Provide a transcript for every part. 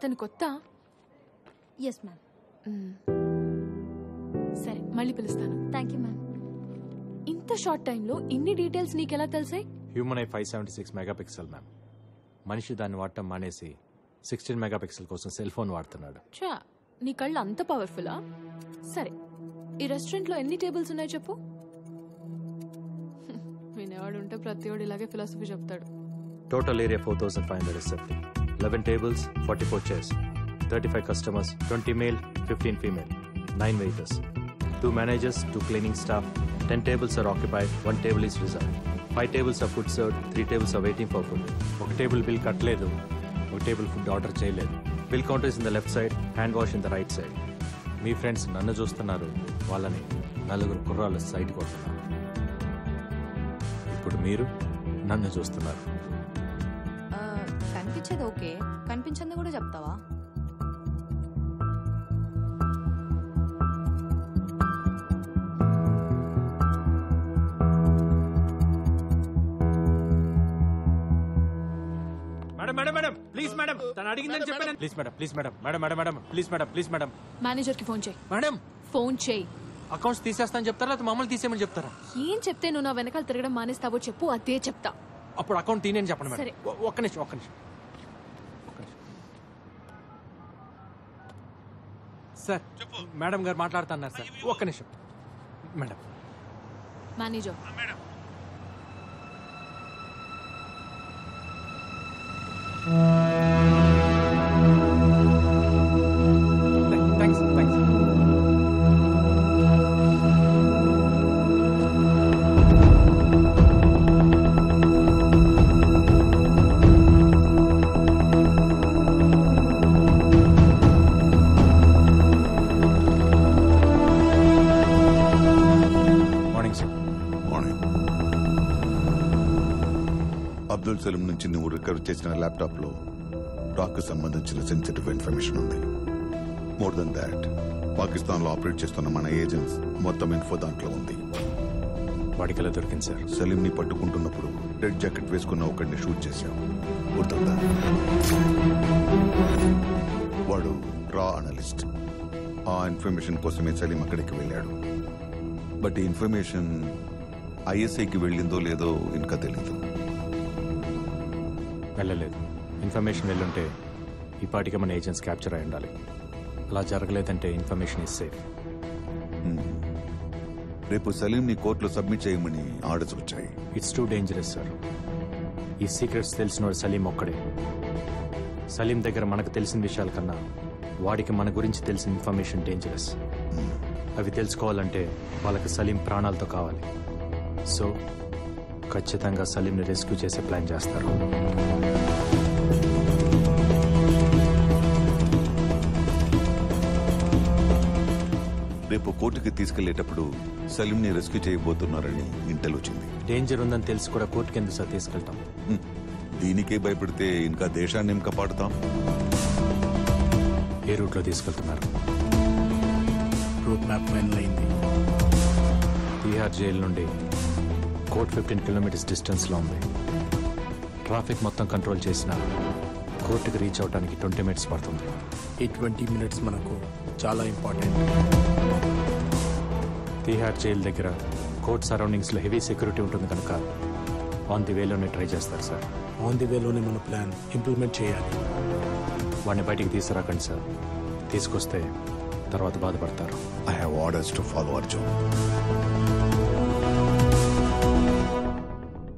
ఇతను కొత్త? Yes ma'am. సరే మళ్ళీ పిలుస్తాను. Thank you ma'am. ఇంత షార్ట్ టైంలో ఇన్ని డీటెయిల్స్ నీకెలా తెలిసాయి? Human I 576 megapixel ma'am. మనిషి దాన్ని వాడటం మానేసి 16 మెగాపిక్సెల్ కోసం సెల్ ఫోన్ వాడుతున్నాడు. చా, నీ కళ్ళు అంత పవర్ఫుల్లా? సరే, ఈ రెస్టారెంట్ లో ఎన్ని టేబుల్స్ ఉన్నాయి చెప్పు. వినేవాడు ఉంటే ప్రతివాడు ఇలాగే ఫిలాసఫీ చెప్తాడు. Total area 4570. 11 tables, 44 chairs, 35 customers, 20 male, 15 female, 9 waiters, 2 managers, 2 cleaning staff. 10 tables are occupied, 1 table is reserved. 5 tables are food served, 3 tables are waiting for food. ఒక టేబుల్ బిల్ కట్టలేదు, ఒక టేబుల్ ఫుడ్ ఆర్డర్ చేయలేదు. Bill counter is in the left side, hand wash in the right side. Me friends నన్ను చూస్తున్నారు, వాళ్ళని నలుగురు కుర్రాళ్ళు side కొడుతున్నారు. ఇప్పుడు మీరు నన్ను చూస్తున్నారు. కనిపించేది ఓకే, కనిపించింది కూడా చెప్తావా? ప్లీజ్ మేడం, తను అడిగిందని చెప్పాను. Please madam, please madam, madam madam madam please madam, please madam. Manager కి ఫోన్ చేయి. మేడం ఫోన్ చేయి. అకౌంట్స్ తీసేస్తాను చెప్తారా లేదా మమ్మల్ని తీసేయమని చెప్తారా? ఏం చెప్తే నువ్వు నా వెనకాల తిరగడం మానేస్తావో చెప్పు, అదే చెప్తా. అప్పుడు అకౌంట్ తీనేని చెప్పండి మేడం. సరే. ఒక్క నిమిషం, ఒక్క నిమిషం. సార్, మేడం గారు మాట్లాడుతున్నారు సార్. ఒక్క నిమిషం madam. Manager, thanks thanks. Abdul Salim నుంచి నువ్వు రికవర్ చేసిన ల్యాప్టాప్ లో రాక్ సంబంధించిన సెన్సిటివ్ ఇన్ఫర్మేషన్ ఉంది. మోర్ దెన్ దాట్, పాకిస్తాన్ లో ఆపరేట్ చేస్తున్న మన ఏజెంట్స్ మొత్తం ఇన్ఫో దాంట్లో ఉంది. వాడికి ఎలా దొరికింది సార్? సలీం ని పట్టుకుంటున్నప్పుడు రెడ్ జాకెట్ వేసుకున్న ఒకడిని షూట్ చేశావు, గుర్తుందా? వాడు రా అనలిస్ట్. ఆ ఇన్ఫర్మేషన్ కోసమే సలీం అక్కడికి వెళ్ళాడు. బట్ ఈ ఇన్ఫర్మేషన్ ఐఎస్ఐకి వెళ్ళిందో లేదో ఇంకా తెలీదు. వెళ్ళలేదు. ఇన్ఫర్మేషన్ వెళ్ళుంటే ఈ పాటికి మన ఏజెంట్స్ క్యాప్చర్ అయి ఉండాలి. అలా జరగలేదంటే ఇన్ఫర్మేషన్ ఇస్ సేఫ్. రేపు సలీంని కోర్టులో సబ్మిట్ చేయమని ఆర్డర్స్ వచ్చాయి. It's too dangerous sir. ఈ సీక్రెట్స్ తెలిసినోడు సలీం ఒక్కడే. సలీం దగ్గర మనకు తెలిసిన విషయాల కన్నా వాడికి మన గురించి తెలిసిన ఇన్ఫర్మేషన్ డేంజరస్. అవి తెలుసుకోవాలంటే వాళ్ళకి సలీం ప్రాణాలతో కావాలి. సో ఖచ్చితంగా సలీంని రెస్క్యూ చేసే ప్లాన్ చేస్తారు. రేపు కోర్టుకి తీసుకెళ్లేటప్పుడు సలీంని రెస్క్యూ చేయబోతున్నారని ఇంటెల్ వచ్చింది. డేంజర్ ఉందని తెలిసి కూడా కోర్టుకి ఎందుకు సార్ తీసుకెళ్తాం? దీనికే భయపడితే ఇంకా దేశాన్ని ఏం కాపాడుతాం? ఏ రూట్లో తీసుకెళ్తున్నారు? రూట్ మ్యాప్ ఫైనల్ అయింది. తిహార్ జైలు నుండి కోర్ట్ 15 కిలోమీటర్స్ డిస్టెన్స్లో ఉంది. ట్రాఫిక్ మొత్తం కంట్రోల్ చేసిన కోర్టుకి రీచ్ అవడానికి 20 మినిట్స్ పడుతుంది. ఈ 20 మినిట్స్ మనకు చాలా ఇంపార్టెంట్. తిహార్ జైలు దగ్గర కోర్ట్ సరౌండింగ్స్లో హెవీ సెక్యూరిటీ ఉంటుంది కనుక ఆన్ ది వేలోనే ట్రై చేస్తారు సార్. ఆన్ ది వేలోనే మన ప్లాన్ ఇంప్లిమెంట్ చేయాలి. వాడిని బయటికి తీసుకురాకండి సార్. తీసుకొస్తే తర్వాత బాధపడతారు. I have orders to follow Arjun.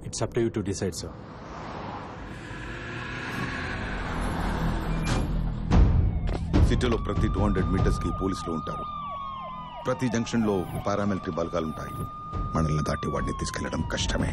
It's up to you to decide sir. సిటీలో ప్రతి 200 మీటర్స్ కి పోలీసులు ఉంటారు. ప్రతి జంక్షన్ లో పారామిలిటరీ బలగాలుంటాయి. మనల్ని దాటి వాడిని తీసుకెళ్లడం కష్టమే.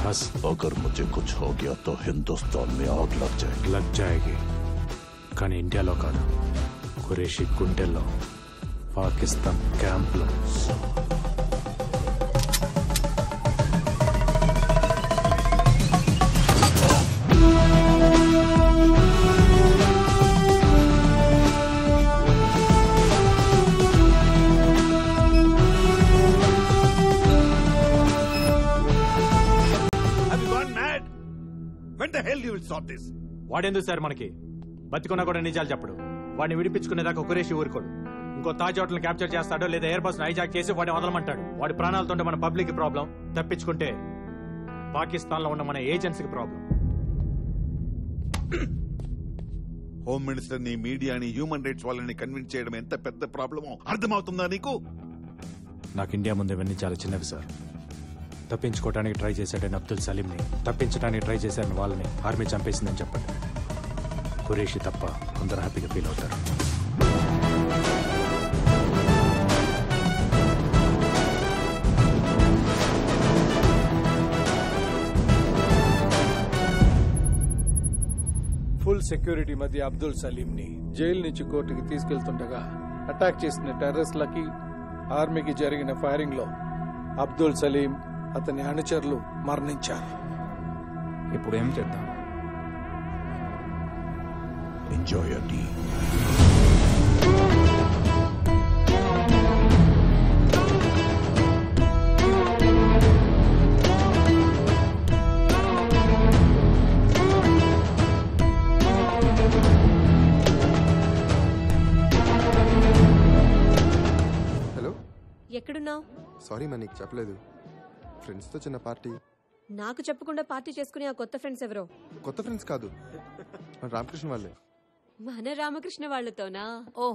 बस अगर मुझे कुछ हो गया तो हिंदुस्तान में आग लग जाएगी కానీ ఇండియాలో కాదు, ఖురేషీ గుండెల్లో, పాకిస్తాన్ క్యాంప్లో. When the hell you will stop this? వాడెందుకు సార్ మనకి? బతికున్నా కూడా నిజాలు చెప్పడు. వాడిని విడిపించుకునేదాకా ఖురేషీ ఊరుకోడు. ఇంకో తాజ్ హోటల్ క్యాప్చర్ చేస్తాడో లేదా ఎయిర్ బస్ హైజాక్ చేసి వాడిని వదలమంటాడు. వాడి ప్రాణాలతో మన పబ్లిక్ ప్రాబ్లం, తప్పించుకుంటే పాకిస్తాన్ లో ఉన్న మన ఏజెన్సీకి ప్రాబ్లం. హోమ్ మినిస్టర్ ని, మీడియాని, హ్యూమన్ రైట్స్ వాళ్ళని కన్విన్స్ చేయడం ఎంత పెద్ద ప్రాబ్లమో అర్థమవుతుందా నీకు? నాకు ఇండియా ముందు ఇవన్నీ చాలా చిన్నవి సార్. తప్పించుకోవడానికి ట్రై చేశాడని అబ్దుల్ సలీంని, తప్పించడానికి ట్రై చేశారని వాళ్ళని ఆర్మీ చంపేసిందని చెప్పండి. ఖురేషీ తప్ప అందరూ హ్యాపీగా ఫీల్ అవుతారు. ఫుల్ సెక్యూరిటీ మధ్య అబ్దుల్ సలీంని జైలు నుంచి కోర్టుకి తీసుకెళ్తుండగా అటాక్ చేసిన టెర్రరిస్టులకి, ఆర్మీకి జరిగిన ఫైరింగ్ లో అబ్దుల్ సలీం, అతని అనుచరులు మరణించారు. ఇప్పుడు ఏం చేద్దాం? Enjoy your tea. హలో, ఎక్కడున్నావు? సారీ మా నీకు చెప్పలేదు. ఫ్రెండ్స్తో చిన్న పార్టీ. నాకు చెప్పకుండా పార్టీ చేసుకుని ఆ కొత్త ఫ్రెండ్స్ ఎవరో? కొత్త ఫ్రెండ్స్ కాదు, మన రామకృష్ణ వాళ్ళే. మన రామకృష్ణ వాళ్ళతోనా? ఓ